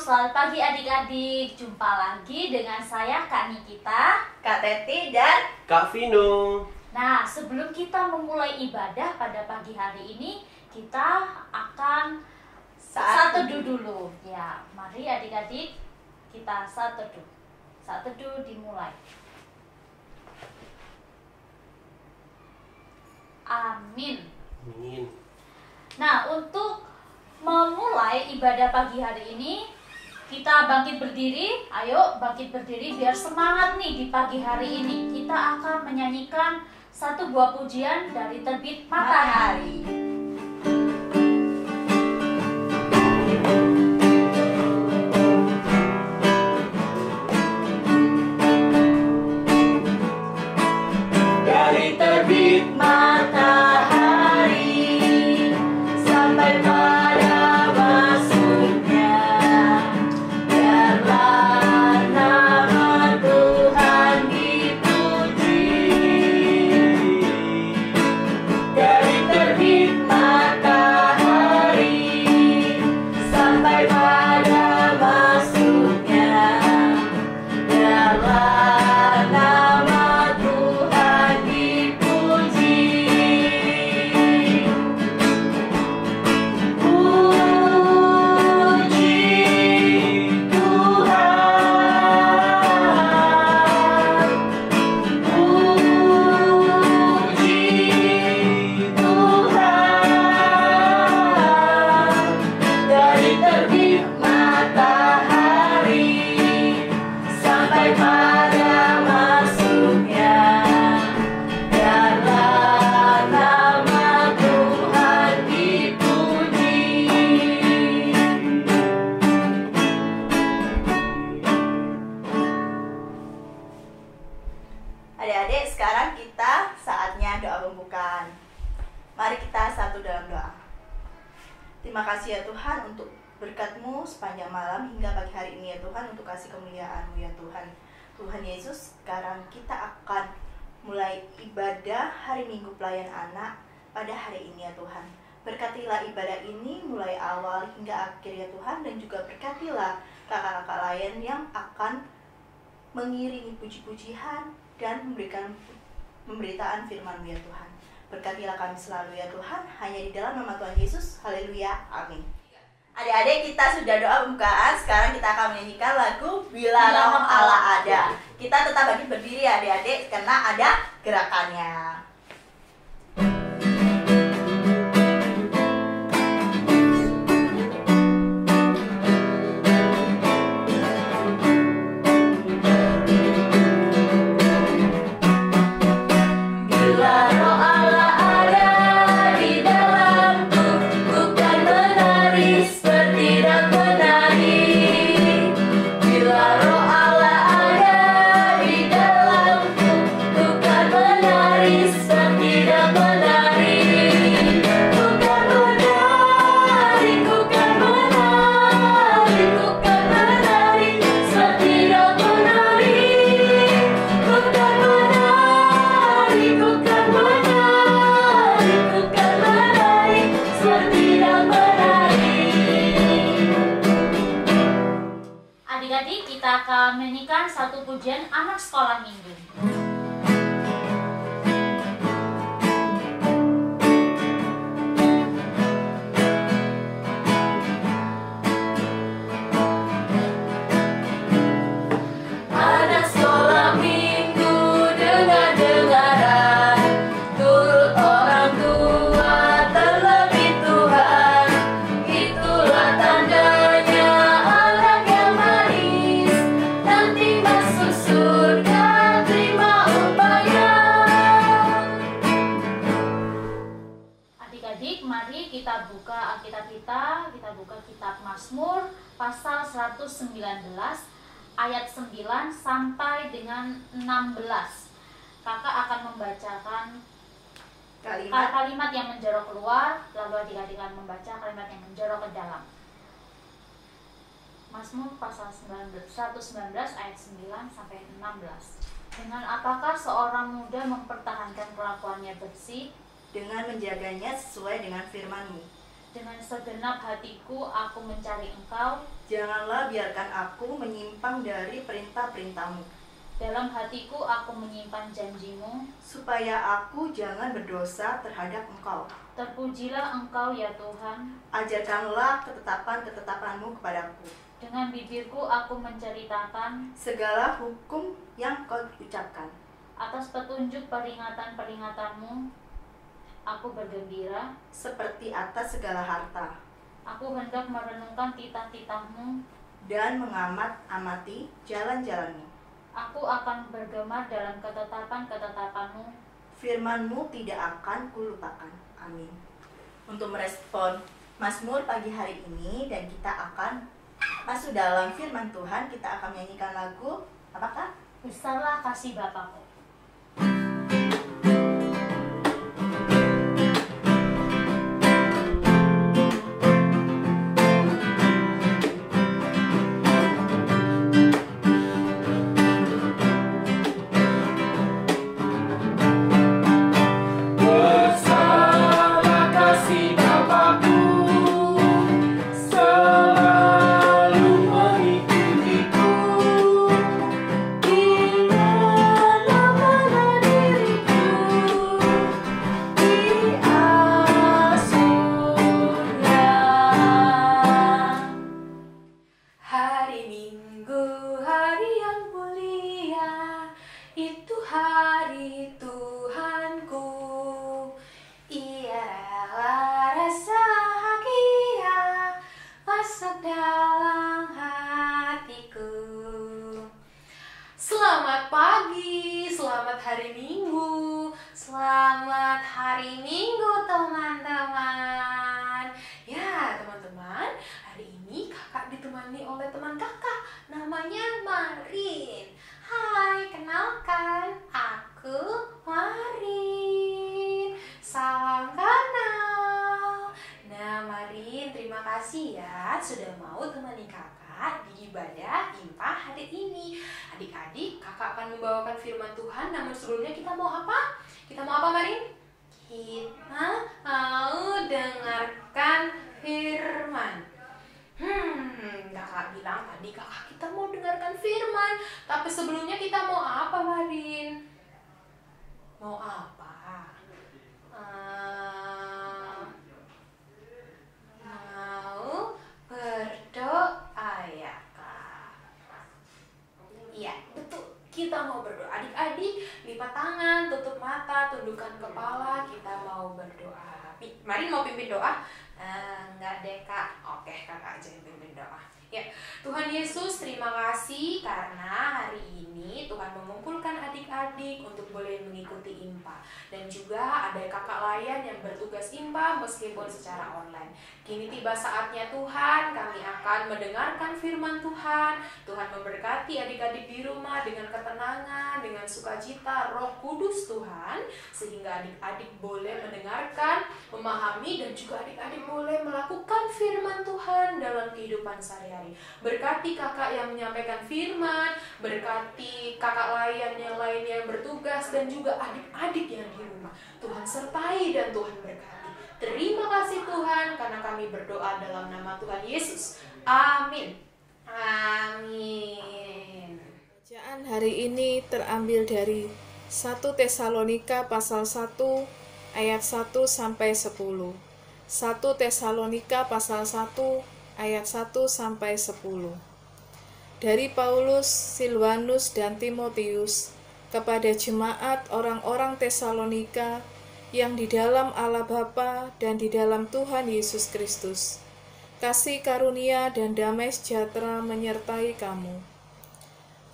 selamat pagi adik-adik. Jumpa lagi dengan saya Kak Nikita, Kak Teti, dan Kak Vino. Nah, sebelum kita memulai ibadah pada pagi hari ini, kita akan saat teduh dulu. Ya, mari adik-adik kita saat teduh. Saat teduh dimulai. Amin. Amin. Nah, untuk memulai ibadah pagi hari ini, kita bangkit berdiri. Ayo bangkit berdiri biar semangat nih di pagi hari ini. Kita akan menyanyikan satu buah pujian dari Terbit Matahari. dari terbit matahari sampai pada masuknya, biarlah nama Tuhan dipuji. Dari terbit matahari sampai pada masuknya, biarlah nama Tuhan dipuji. Puji Tuhan, puji Tuhan. Dari terbit matahari sampai pada masuknya, biarlah nama Tuhan dipuji. Adik-adik, sekarang kita saatnya doa pembukaan. Mari kita satu dalam doa. Terima kasih ya Tuhan untuk berkat-Mu sepanjang malam hingga pagi hari ini ya Tuhan, untuk kasih kemuliaan-Mu ya Tuhan. Tuhan Yesus, sekarang kita akan mulai ibadah hari Minggu Pelayan Anak pada hari ini ya Tuhan. Berkatilah ibadah ini mulai awal hingga akhir ya Tuhan, dan juga berkatilah kakak-kakak lain yang akan mengiringi puji-pujian dan memberikan pemberitaan firman-Mu ya Tuhan. Berkatilah kami selalu ya Tuhan, hanya di dalam nama Tuhan Yesus. Haleluya, amin. Adik-adik, kita sudah doa pembukaan. Sekarang kita akan menyanyikan lagu Bila Roh Allah Ada. Kita tetap bangkit berdiri ya adik-adik, karena ada gerakannya. Bila Roh Allah ada di dalamku, bukan menari seperti dan menari. Bila Roh Allah ada di dalamku, bukan menari seperti dan menari. Bukan menari, bukan menari, bukan menari seperti dan menari. Bukan menari, bukan menari, bukan menari seperti dan menari. Adik-adik, kita akan menyanyikan satu pujian anak sekolah minggu. Anak sekolah minggu dengar-dengaran, turut orang tua terlebih Tuhan. Itulah tandanya anak yang manis, nanti masuk surga terima upaya. Adik-adik, mari kita buka Alkitab kita buka kitab Mazmur pasal 119 ayat 9 sampai dengan 16. Kakak akan membacakan kalimat yang menjorok keluar, lalu adik-adik akan membaca kalimat yang menjorok ke dalam. Mazmur pasal 119 ayat 9 sampai 16. Dengan apakah seorang muda mempertahankan kelakuannya bersih? Dengan menjaganya sesuai dengan firman-Mu. Dengan segenap hatiku aku mencari Engkau. Janganlah biarkan aku menyimpang dari perintah-perintah-Mu. Dalam hatiku aku menyimpan janji-Mu. Supaya aku jangan berdosa terhadap Engkau. Terpujilah Engkau ya Tuhan. Ajarkanlah ketetapan-ketetapan-Mu kepadaku. Dengan bibirku aku menceritakan segala hukum yang Kau ucapkan. atas petunjuk peringatan-peringatan-Mu. Aku bergembira seperti atas segala harta. Aku hendak merenungkan titah-titah-Mu dan mengamat-amati jalan-jalan-Mu. Aku akan bergema dalam ketetapan-ketetapan-Mu. Firman-Mu tidak akan kulupakan. Amin. Untuk merespon Mazmur pagi hari ini, dan kita akan masuk dalam firman Tuhan, kita akan menyanyikan lagu, apakah? Besarlah kasih Bapakku. Selamat pagi, selamat hari Minggu, selamat hari Minggu teman-teman. Ya teman-teman, hari ini kakak ditemani oleh teman kakak, namanya Marin. Hai, kenalkan, aku Marin. Salam kenal. Nah Marin, terima kasih ya sudah mau temani kakak di ibadah IMPA hari ini. Adik-adik, kakak akan membawakan firman Tuhan. Namun sebelumnya kita mau apa? Kita mau apa, Marin? Kita mau dengarkan firman. Kakak bilang tadi kakak kita mau dengarkan firman. Tapi sebelumnya kita mau apa, Marin? Mau apa? Mau berdoa ya, Kak? Iya, betul. Kita mau berdoa. Adik-adik, lipat tangan, tutup mata, tundukkan kepala. Kita mau berdoa. Mari mau pimpin doa? Enggak deh, Kak. Oke, kakak aja yang pimpin doa. Ya, Tuhan Yesus, terima kasih karena hari ini Tuhan mengumpulkan adik-adik untuk boleh mengikuti IMPA. Dan juga ada kakak layan yang bertugas IMPA meskipun secara online. Kini tiba saatnya Tuhan, kami akan mendengarkan firman Tuhan. Tuhan memberkati adik-adik di rumah dengan ketenangan, dengan sukacita, Roh Kudus Tuhan, sehingga adik-adik boleh mendengarkan, memahami, dan juga adik-adik boleh melakukan firman Tuhan dalam kehidupan sehari-hari. Berkati kakak yang menyampaikan firman, berkati kakak layan yang lainnya yang bertugas, dan juga adik-adik yang di rumah. Tuhan sertai dan Tuhan berkati. Terima kasih Tuhan karena kami berdoa dalam nama Tuhan Yesus. Amin. Amin. Bacaan hari ini terambil dari 1 Tesalonika pasal 1 ayat 1 sampai 10. 1 Tesalonika pasal 1 ayat 1 sampai 10. Dari Paulus, Silwanus, dan Timotius kepada jemaat orang-orang Tesalonika yang di dalam Allah Bapa dan di dalam Tuhan Yesus Kristus. Kasih karunia dan damai sejahtera menyertai kamu.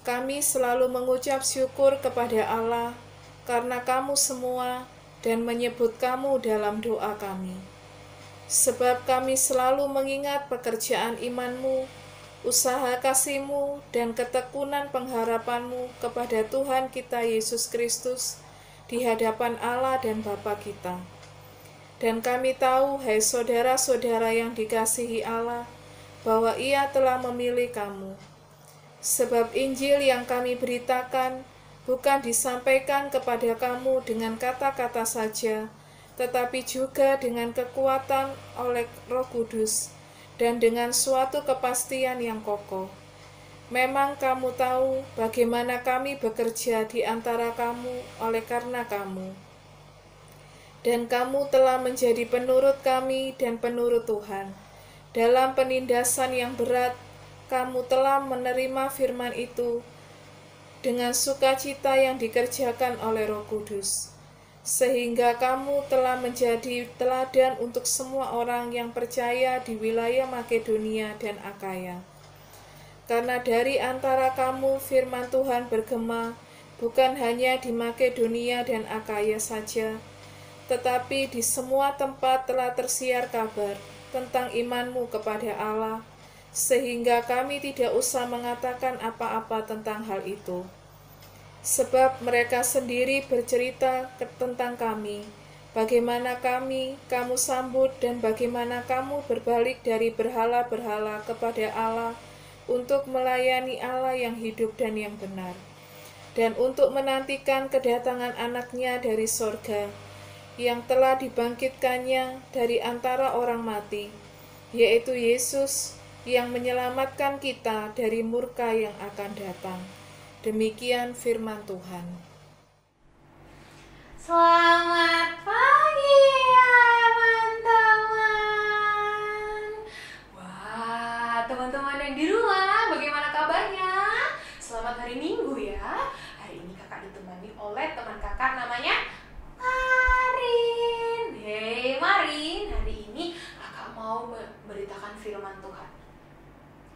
Kami selalu mengucap syukur kepada Allah karena kamu semua dan menyebut kamu dalam doa kami. Sebab kami selalu mengingat pekerjaan imanmu, usaha kasihmu, dan ketekunan pengharapanmu kepada Tuhan kita Yesus Kristus di hadapan Allah dan Bapa kita. Dan kami tahu, hai saudara-saudara yang dikasihi Allah, bahwa Ia telah memilih kamu. Sebab Injil yang kami beritakan bukan disampaikan kepada kamu dengan kata-kata saja, tetapi juga dengan kekuatan oleh Roh Kudus dan dengan suatu kepastian yang kokoh. Memang kamu tahu bagaimana kami bekerja di antara kamu oleh karena kamu. Dan kamu telah menjadi penurut kami dan penurut Tuhan. Dalam penindasan yang berat, kamu telah menerima firman itu dengan sukacita yang dikerjakan oleh Roh Kudus. Sehingga kamu telah menjadi teladan untuk semua orang yang percaya di wilayah Makedonia dan Akaya. Karena dari antara kamu firman Tuhan bergema, bukan hanya di Makedonia dan Akaya saja, tetapi di semua tempat telah tersiar kabar tentang imanmu kepada Allah, sehingga kami tidak usah mengatakan apa-apa tentang hal itu. Sebab mereka sendiri bercerita tentang kami, bagaimana kamu sambut dan bagaimana kamu berbalik dari berhala-berhala kepada Allah untuk melayani Allah yang hidup dan yang benar, dan untuk menantikan kedatangan anaknya dari sorga, yang telah dibangkitkannya dari antara orang mati, yaitu Yesus yang menyelamatkan kita dari murka yang akan datang. Demikian firman Tuhan. Selamat pagi teman-teman. Wah, teman-teman yang di rumah, bagaimana kabarnya? Selamat hari Minggu ya. Hari ini kakak ditemani oleh teman kakak namanya Marin. Hei Marin, hari ini kakak mau memberitakan firman Tuhan.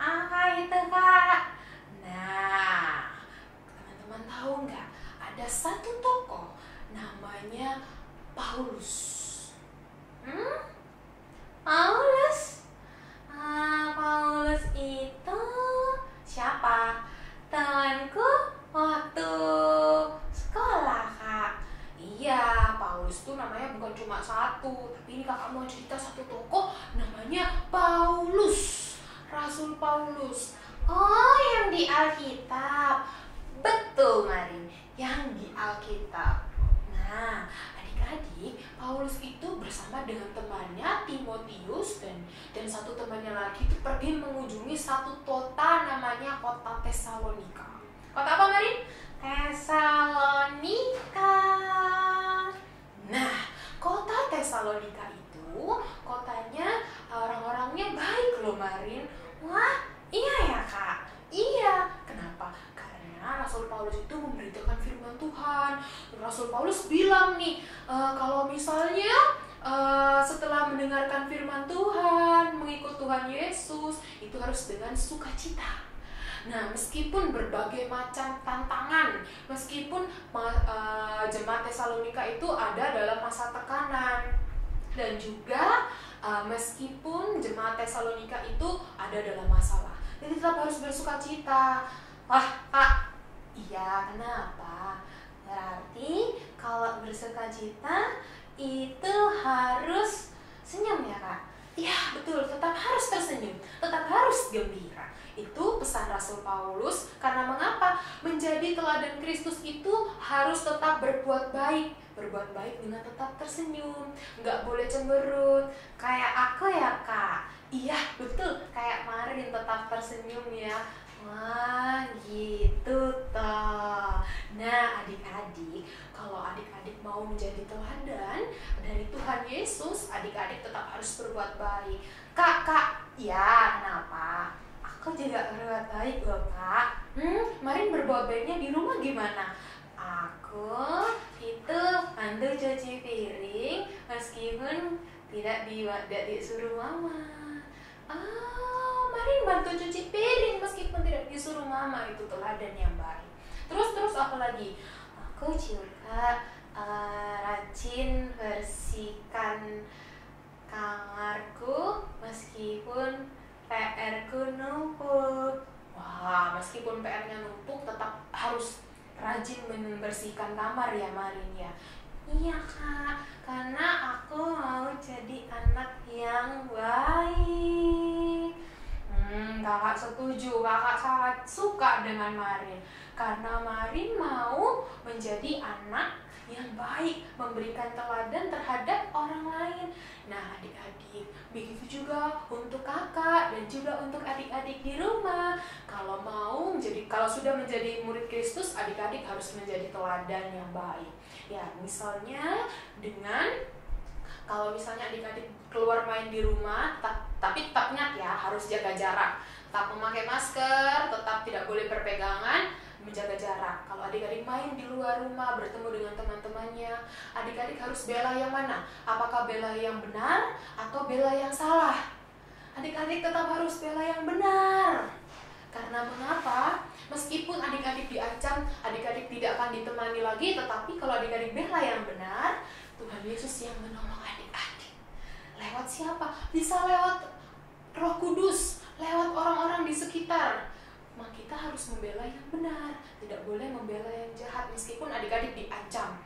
Apa itu kak? Nah, teman-teman tahu nggak? Ada satu tokoh namanya Paulus. Paulus? Paulus itu siapa? Temanku waktu sekolah kak. Iya, Paulus tuh namanya bukan cuma satu, tapi ini kakak mau cerita satu tokoh namanya Paulus, Rasul Paulus. Oh, yang di Alkitab. Betul Marin, yang di Alkitab. Nah, adik-adik, Paulus itu bersama dengan temannya Timotius dan satu temannya lagi itu pergi mengunjungi satu kota namanya kota Tesalonika. Kota apa Marin? Tesalonika. Nah, kota Tesalonika itu kotanya orang-orangnya baik loh Marin. Wah, iya ya kak? Iya. Kenapa? Karena Rasul Paulus itu memberitakan firman Tuhan. Rasul Paulus bilang nih, kalau misalnya setelah mendengarkan firman Tuhan, mengikut Tuhan Yesus, itu harus dengan sukacita. Nah, meskipun berbagai macam tantangan, meskipun jemaat Tesalonika itu ada dalam masa tekanan, dan juga meskipun jemaat Tesalonika itu ada dalam masalah, jadi tetap harus bersukacita. Wah, Kak, iya, kenapa? Berarti kalau bersukacita itu harus senyum ya, Kak? Iya, betul, tetap harus tersenyum, tetap harus gembira. Itu pesan Rasul Paulus. Karena mengapa? Menjadi teladan Kristus itu harus tetap berbuat baik. Berbuat baik dengan tetap tersenyum, nggak boleh cemberut. Kayak aku ya kak. Iya betul, kayak Marin tetap tersenyum ya. Wah gitu toh. Nah adik-adik, kalau adik-adik mau menjadi teladan dari Tuhan Yesus, adik-adik tetap harus berbuat baik. Kak, ya kenapa? Aku juga berbuat baik loh kak. Marin berbuat baiknya di rumah gimana? Aku itu bantu cuci piring meskipun tidak disuruh mama. Marin bantu cuci piring meskipun tidak disuruh mama, itu teladan yang baik. Terus apa lagi? Aku juga rajin bersihkan kamarku meskipun PR-ku numpuk. Wah, meskipun PR-nya numpuk tetap harus rajin membersihkan kamar ya Marin ya. Iya kak, karena aku mau jadi anak yang baik. kakak setuju, kakak sangat suka dengan Marin. Karena Marin mau menjadi anak yang baik, memberikan teladan terhadap orang lain. Nah adik-adik, begitu juga untuk kakak dan juga untuk adik-adik di rumah. Kalau sudah menjadi murid Kristus, adik-adik harus menjadi teladan yang baik. Ya, misalnya kalau misalnya adik-adik keluar main di rumah, tapi tetap ingat ya, harus jaga jarak. Tetap memakai masker, tetap tidak boleh berpegangan, menjaga jarak. Kalau adik-adik main di luar rumah, bertemu dengan teman-temannya, adik-adik harus bela yang mana? Apakah bela yang benar atau bela yang salah? Adik-adik tetap harus bela yang benar. Karena mengapa? Meskipun adik-adik diancam, adik-adik tidak akan ditemani lagi, tetapi kalau adik-adik bela yang benar, Tuhan Yesus yang menolong adik-adik. Lewat siapa? Bisa lewat Roh Kudus, lewat orang-orang di sekitar. Maka kita harus membela yang benar, tidak boleh membela yang jahat meskipun adik-adik diancam.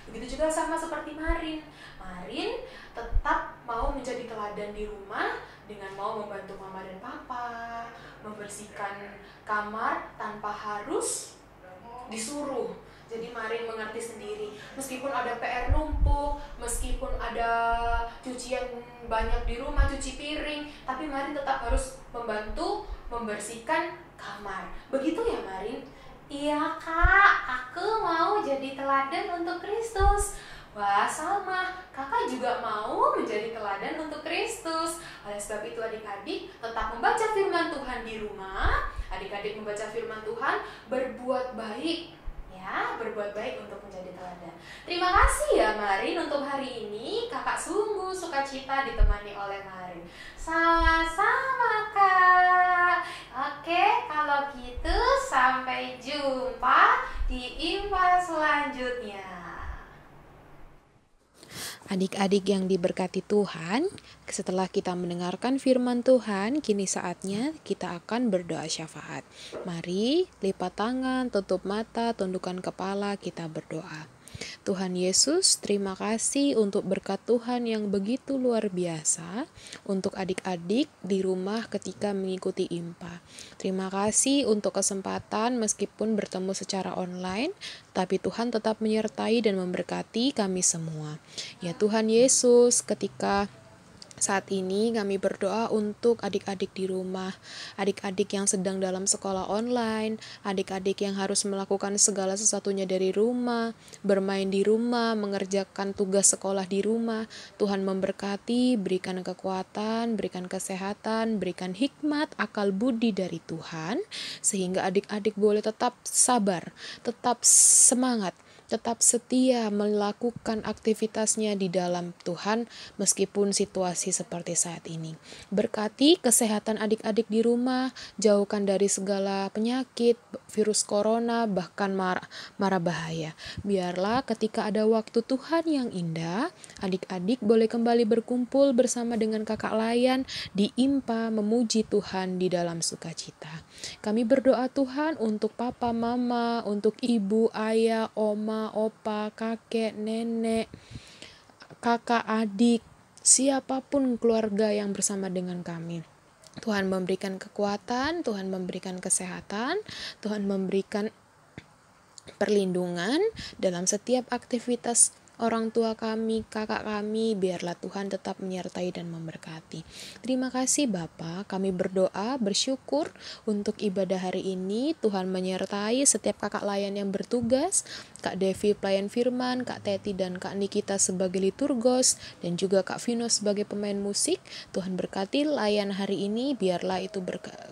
Begitu juga sama seperti Marin. Marin tetap mau menjadi teladan di rumah dengan mau membantu mama dan papa, membersihkan kamar tanpa harus disuruh. Jadi Marin mengerti sendiri, meskipun ada PR numpuk, meskipun ada cucian banyak di rumah, cuci piring, tapi Marin tetap harus membantu membersihkan kamar. Begitu ya Marin? Iya kak, aku mau jadi teladan untuk Kristus. Wah sama, kakak juga mau menjadi teladan untuk Kristus. Oleh sebab itu adik-adik tetap membaca firman Tuhan di rumah. Adik-adik membaca firman Tuhan, berbuat baik. Ya, berbuat baik untuk menjadi teladan. Terima kasih ya Marin untuk hari ini. Kakak sungguh sukacita ditemani oleh Marin. Sama-sama kak. Oke, kalau gitu sampai jumpa di IMPA selanjutnya. Adik-adik yang diberkati Tuhan, setelah kita mendengarkan firman Tuhan, kini saatnya kita akan berdoa syafaat. Mari lipat tangan, tutup mata, tundukkan kepala, kita berdoa. Tuhan Yesus, terima kasih untuk berkat Tuhan yang begitu luar biasa untuk adik-adik di rumah ketika mengikuti IMPA. Terima kasih untuk kesempatan meskipun bertemu secara online, tapi Tuhan tetap menyertai dan memberkati kami semua. Ya Tuhan Yesus, ketika saat ini kami berdoa untuk adik-adik di rumah, adik-adik yang sedang dalam sekolah online, adik-adik yang harus melakukan segala sesuatunya dari rumah, bermain di rumah, mengerjakan tugas sekolah di rumah. Tuhan memberkati, berikan kekuatan, berikan kesehatan, berikan hikmat, akal budi dari Tuhan, sehingga adik-adik boleh tetap sabar, tetap semangat, tetap setia melakukan aktivitasnya di dalam Tuhan meskipun situasi seperti saat ini. Berkati kesehatan adik-adik di rumah, jauhkan dari segala penyakit, virus corona, bahkan mara bahaya. Biarlah ketika ada waktu Tuhan yang indah, adik-adik boleh kembali berkumpul bersama dengan kakak layan di IMPA memuji Tuhan di dalam sukacita. Kami berdoa Tuhan untuk papa, mama, untuk ibu, ayah, oma, opa, kakek, nenek, kakak, adik, siapapun keluarga yang bersama dengan kami. Tuhan memberikan kekuatan, Tuhan memberikan kesehatan, Tuhan memberikan perlindungan dalam setiap aktivitas orang tua kami, kakak kami, biarlah Tuhan tetap menyertai dan memberkati. Terima kasih Bapa, kami berdoa, bersyukur untuk ibadah hari ini. Tuhan menyertai setiap kakak layan yang bertugas, Kak Devi pelayan firman, Kak Teti dan Kak Nikita sebagai liturgos, dan juga Kak Vino sebagai pemain musik. Tuhan berkati layan hari ini, biarlah itu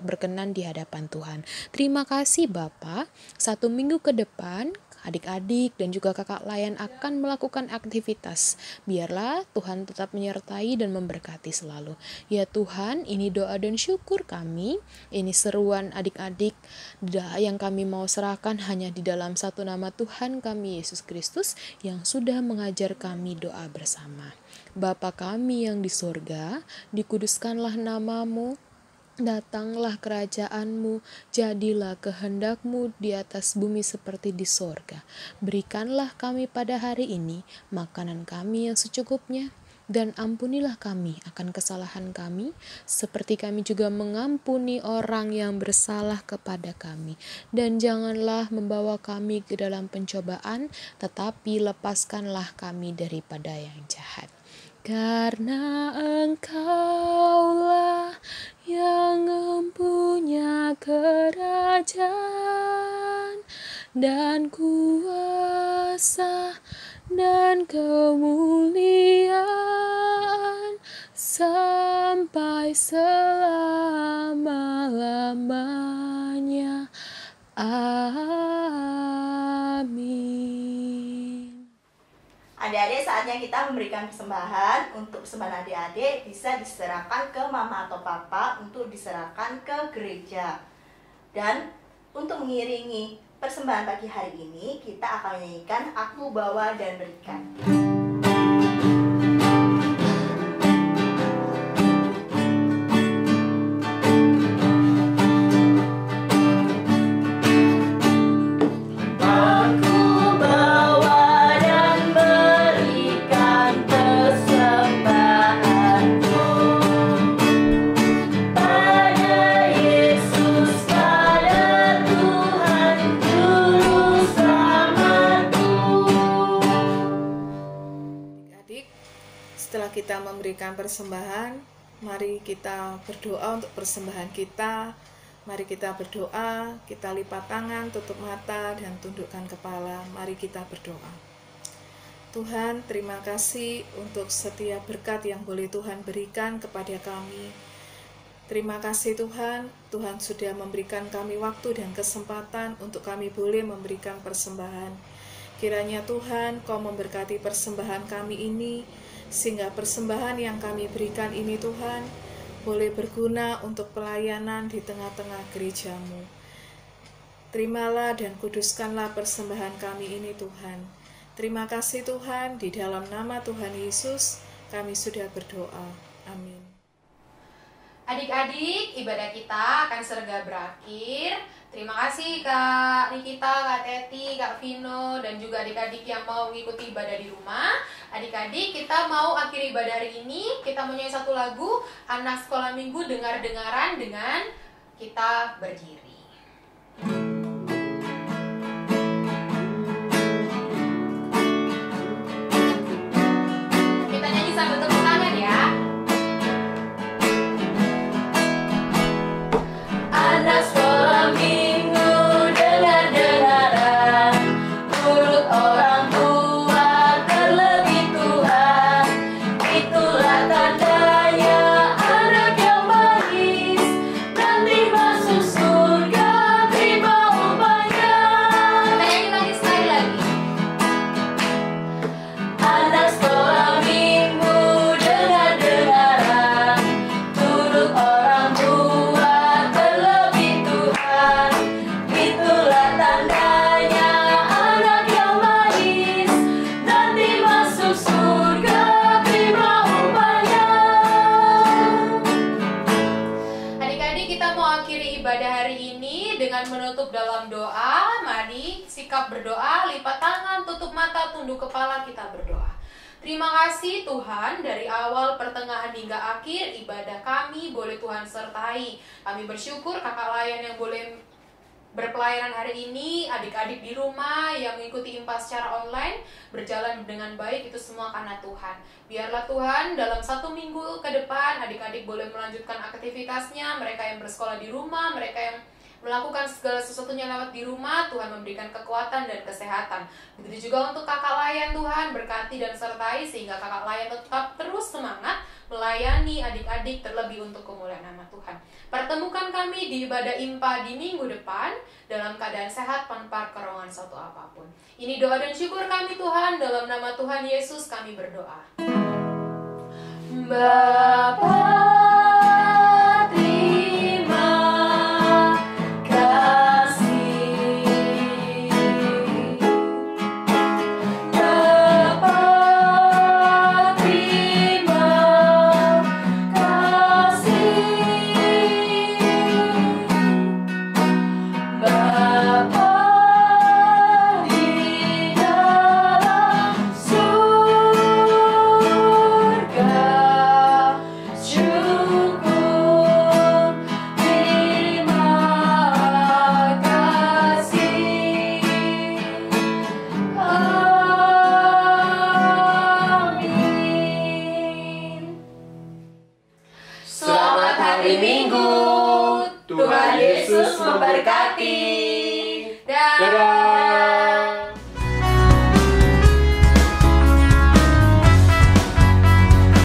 berkenan di hadapan Tuhan. Terima kasih Bapa. 1 minggu ke depan, adik-adik dan juga kakak layan akan melakukan aktivitas. Biarlah Tuhan tetap menyertai dan memberkati selalu. Ya Tuhan, ini doa dan syukur kami. Ini seruan adik-adik yang kami mau serahkan hanya di dalam satu nama Tuhan kami, Yesus Kristus, yang sudah mengajar kami doa bersama. Bapa kami yang di surga, dikuduskanlah namamu. Datanglah kerajaanmu, jadilah kehendakmu di atas bumi seperti di sorga. Berikanlah kami pada hari ini makanan kami yang secukupnya, Dan ampunilah kami akan kesalahan kami, seperti kami juga mengampuni orang yang bersalah kepada kami. Dan janganlah membawa kami ke dalam pencobaan, tetapi lepaskanlah kami daripada yang jahat. Karena Engkaulah yang mempunyai kerajaan dan kuasa dan kemuliaan sampai selama-lamanya. Amin. Adik-adik, saatnya kita memberikan persembahan. Untuk persembahan adik-adik bisa diserahkan ke mama atau papa untuk diserahkan ke gereja. Dan untuk mengiringi persembahan pagi hari ini, kita akan menyanyikan Aku Bawa dan Berikan. Setelah kita memberikan persembahan, mari kita berdoa untuk persembahan kita. Mari kita berdoa, kita lipat tangan, tutup mata, dan tundukkan kepala. Mari kita berdoa. Tuhan, terima kasih untuk setiap berkat yang boleh Tuhan berikan kepada kami. Terima kasih Tuhan, Tuhan sudah memberikan kami waktu dan kesempatan untuk kami boleh memberikan persembahan. Kiranya Tuhan, Kau memberkati persembahan kami ini, sehingga persembahan yang kami berikan ini Tuhan, boleh berguna untuk pelayanan di tengah-tengah gereja-Mu. Terimalah dan kuduskanlah persembahan kami ini Tuhan. Terima kasih Tuhan, di dalam nama Tuhan Yesus kami sudah berdoa. Amin. Adik-adik, ibadah kita akan segera berakhir. Terima kasih Kak Nikita, Kak Teti, Kak Vino, dan juga adik-adik yang mau mengikuti ibadah di rumah. Adik-adik, kita mau akhiri ibadah hari ini. Kita mau nyanyi satu lagu, Anak Sekolah Minggu Dengar-dengaran dengan kita berdiri. Kita nyanyi sambil tepuk tangan ya. Anak sekolah minggu dengar-dengaran, turut orang tua terlebih Tuhan. Itulah tandanya anak yang manis, nanti masuk surga terima upahnya. Kita nyanyi lagi sekali lagi. Anak sekolah minggu dengar-dengaran, turut orang tua terlebih Tuhan. Itulah tandanya anak yang manis, nanti masuk surga terima upahnya. Adik-adik, kita mau akhiri ibadah hari ini dengan menutup dalam doa. Mari sikap berdoa, lipat tangan, tutup mata, tunduk kepala, kita berdoa. Terima kasih Tuhan, dari awal, pertengahan hingga akhir ibadah kami boleh Tuhan sertai. Kami bersyukur kakak layan yang boleh berpelayanan hari ini, adik-adik di rumah yang mengikuti IMPA secara online berjalan dengan baik, itu semua karena Tuhan. Biarlah Tuhan dalam 1 minggu ke depan adik-adik boleh melanjutkan aktivitasnya, mereka yang bersekolah di rumah, mereka yang melakukan segala sesuatunya lewat di rumah, Tuhan memberikan kekuatan dan kesehatan. Begitu juga untuk kakak layan, Tuhan berkati dan sertai sehingga kakak layan tetap terus semangat melayani adik-adik, terlebih untuk kemuliaan nama Tuhan. Pertemukan kami di ibadah IMPA di minggu depan dalam keadaan sehat tanpa kerongan suatu apapun. Ini doa dan syukur kami Tuhan, dalam nama Tuhan Yesus kami berdoa. Bapa, terima kasih. Bapa, terima kasih. Bapa di dalam surga, Selamat hari Minggu. Tuhan Yesus memberkati. Dadah.